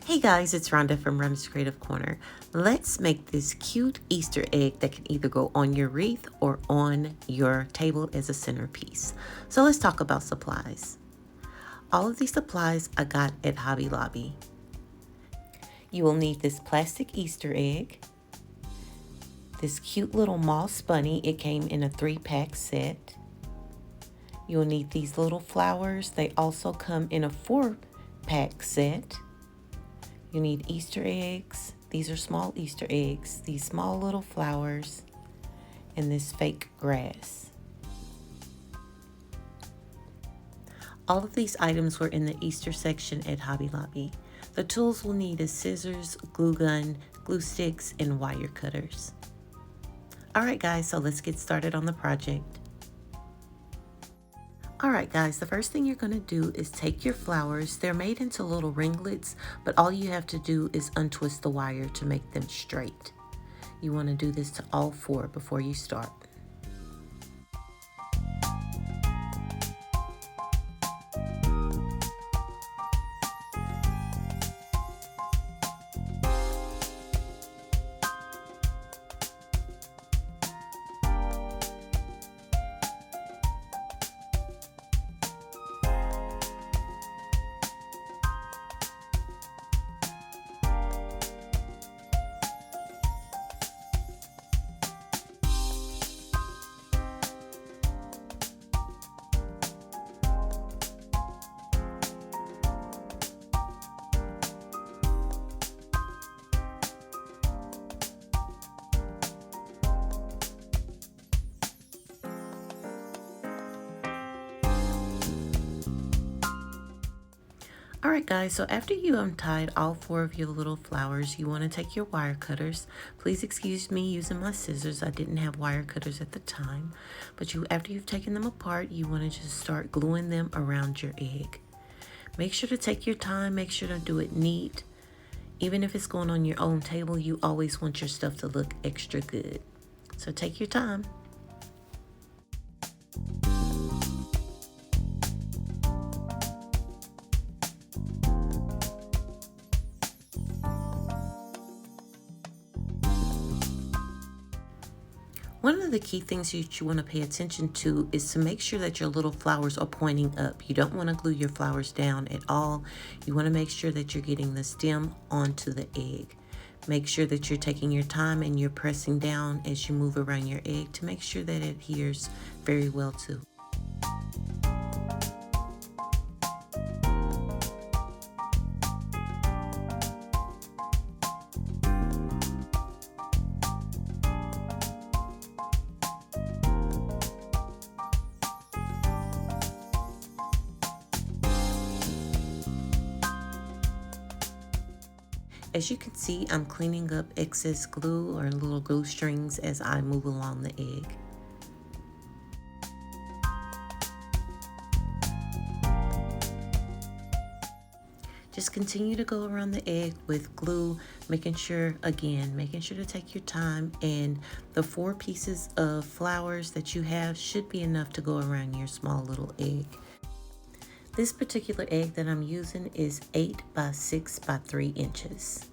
Hey guys, it's Rhonda from Rhonda's Creative Corner. Let's make this cute Easter egg that can either go on your wreath or on your table as a centerpiece. So let's talk about supplies. All of these supplies I got at Hobby Lobby. You will need this plastic Easter egg, this cute little moss bunny. It came in a 3-pack set. You will need these little flowers. They also come in a 4-pack set. You need Easter eggs. These are small Easter eggs. These small little flowers. And this fake grass. All of these items were in the Easter section at Hobby Lobby. The tools we'll need is scissors, glue gun, glue sticks, and wire cutters. Alright guys, so let's get started on the project. Alright guys, the first thing you're going to do is take your flowers. They're made into little ringlets, but all you have to do is untwist the wire to make them straight. You want to do this to all 4 before you start. Alright guys, so after you untied all 4 of your little flowers, you want to take your wire cutters. Please excuse me using my scissors. I didn't have wire cutters at the time. But after you've taken them apart, you want to just start gluing them around your egg. Make sure to take your time. Make sure to do it neat. Even if it's going on your own table, you always want your stuff to look extra good. So take your time. One of the key things that you want to pay attention to is to make sure that your little flowers are pointing up. You don't want to glue your flowers down at all. You want to make sure that you're getting the stem onto the egg. Make sure that you're taking your time and you're pressing down as you move around your egg to make sure that it adheres very well too. As you can see, I'm cleaning up excess glue or little glue strings as I move along the egg. Just continue to go around the egg with glue, making sure to take your time, and the 4 pieces of flowers that you have should be enough to go around your small little egg. This particular egg that I'm using is 8 by 6 by 3 inches.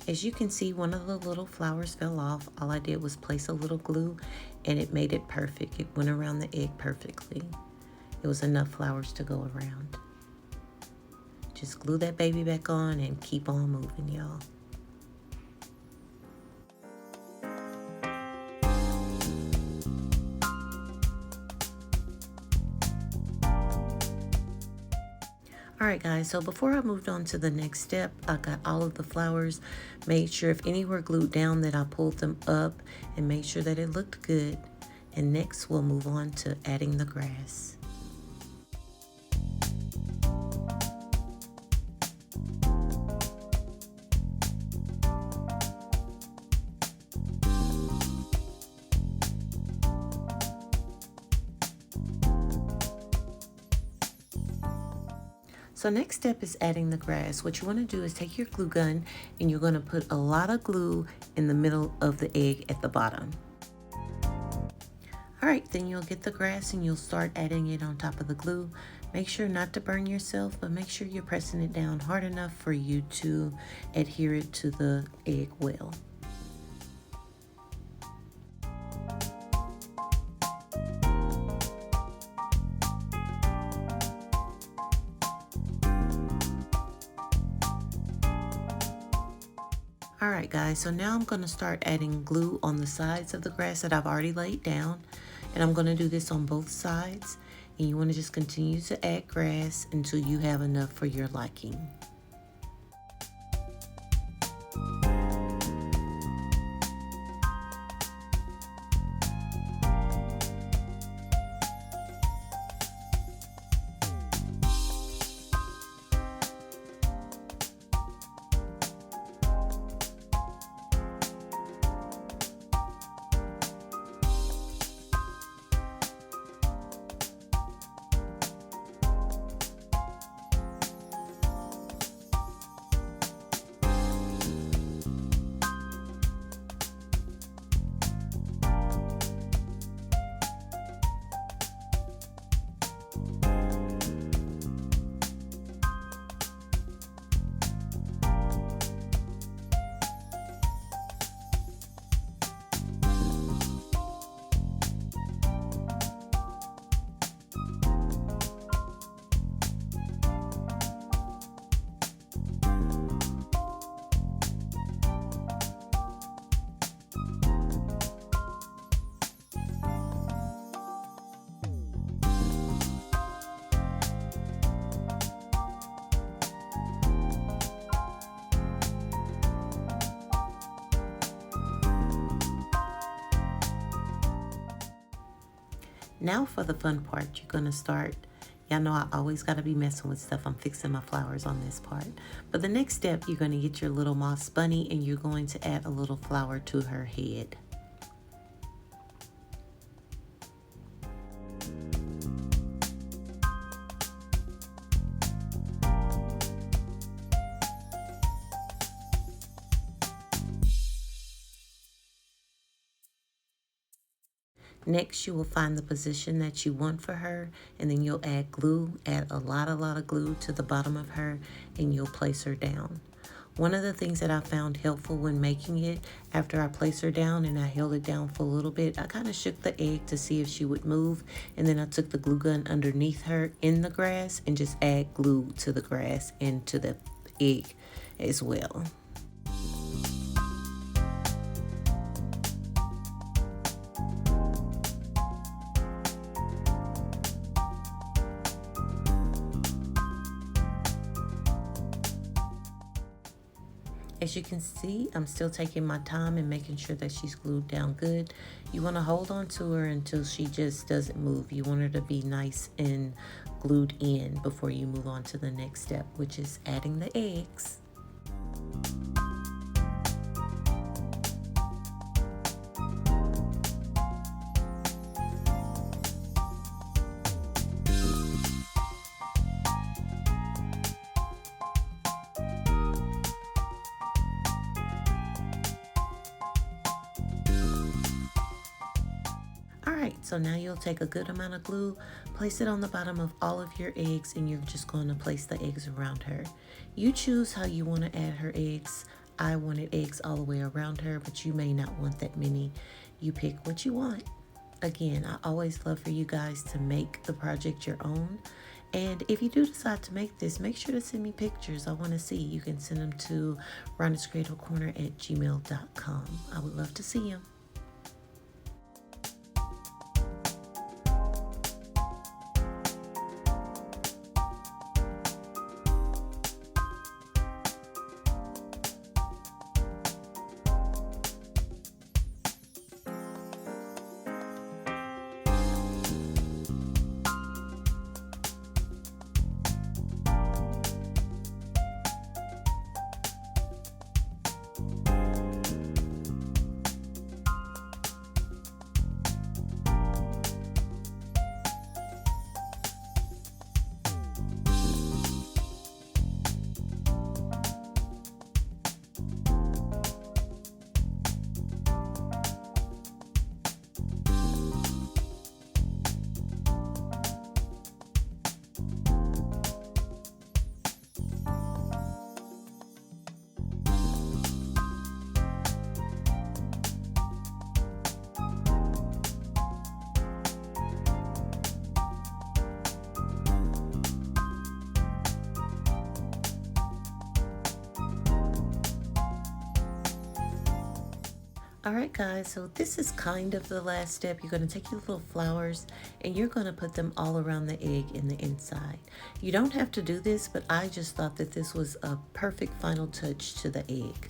As you can see, one of the little flowers fell off. All I did was place a little glue and it made it perfect. It went around the egg perfectly. It was enough flowers to go around. Just glue that baby back on and keep on moving, y'all. Alright guys, so before I moved on to the next step, I got all of the flowers, made sure if any were glued down that I pulled them up and made sure that it looked good. And next we'll move on to adding the grass. So next step is adding the grass. What you want to do is take your glue gun and you're going to put a lot of glue in the middle of the egg at the bottom. Alright, then you'll get the grass and you'll start adding it on top of the glue. Make sure not to burn yourself, but make sure you're pressing it down hard enough for you to adhere it to the egg well. Alright guys, so now I'm going to start adding glue on the sides of the grass that I've already laid down. And I'm going to do this on both sides. And you want to just continue to add grass until you have enough for your liking. Now for the fun part, you're gonna start. Y'all know I always gotta be messing with stuff. I'm fixing my flowers on this part. But the next step, you're gonna get your little moss bunny and you're going to add a little flower to her head. Next, you will find the position that you want for her, and then you'll add glue, add a lot of glue to the bottom of her, and you'll place her down. One of the things that I found helpful when making it, after I placed her down and I held it down for a little bit, I kind of shook the egg to see if she would move, and then I took the glue gun underneath her in the grass and just add glue to the grass and to the egg as well. As you can see, I'm still taking my time and making sure that she's glued down good. You want to hold on to her until she just doesn't move. You want her to be nice and glued in before you move on to the next step, which is adding the eggs. Alright, so now you'll take a good amount of glue, place it on the bottom of all of your eggs, and you're just going to place the eggs around her. You choose how you want to add her eggs. I wanted eggs all the way around her, but you may not want that many. You pick what you want. Again, I always love for you guys to make the project your own. And if you do decide to make this, make sure to send me pictures. I want to see. You can send them to rhondascradlecorner@gmail.com. I would love to see them. Alright guys, so this is kind of the last step. You're going to take your little flowers and you're going to put them all around the egg in the inside. You don't have to do this, but I just thought that this was a perfect final touch to the egg.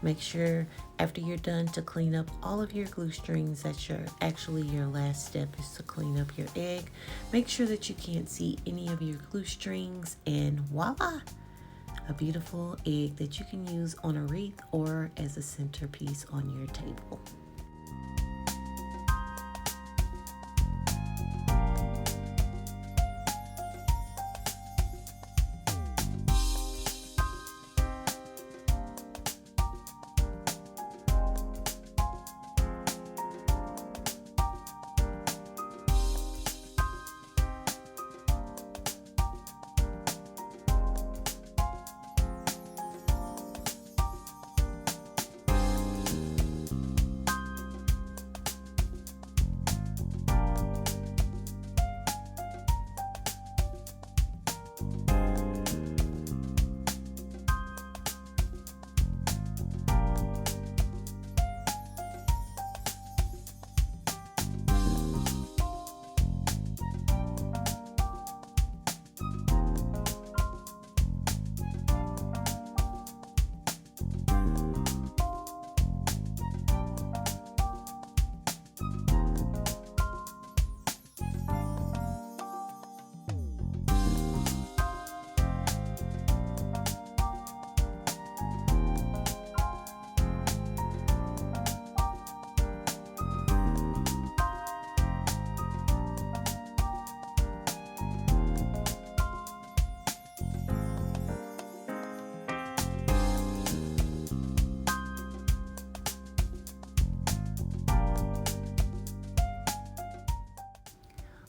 Make sure after you're done to clean up all of your glue strings. That's actually your last step, is to clean up your egg. Make sure that you can't see any of your glue strings, and voila! A beautiful egg that you can use on a wreath or as a centerpiece on your table.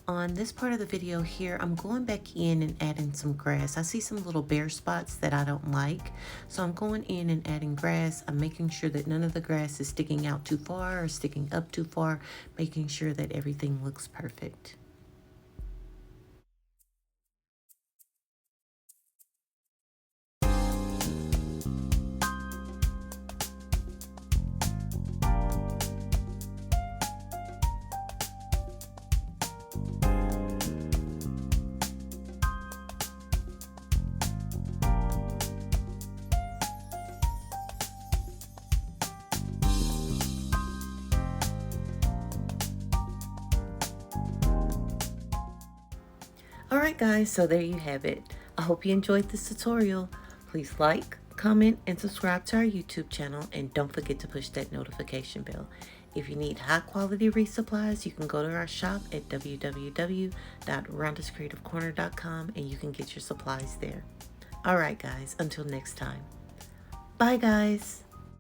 On this part of the video here, I'm going back in and adding some grass. I see some little bare spots that I don't like, so I'm going in and adding grass. I'm making sure that none of the grass is sticking out too far or sticking up too far, making sure that everything looks perfect. Alright guys, so there you have it. I hope you enjoyed this tutorial. Please like, comment, and subscribe to our YouTube channel, and don't forget to push that notification bell. If you need high quality wreath supplies, you can go to our shop at www.rhondascreativecorner.com and you can get your supplies there. Alright guys, until next time. Bye guys.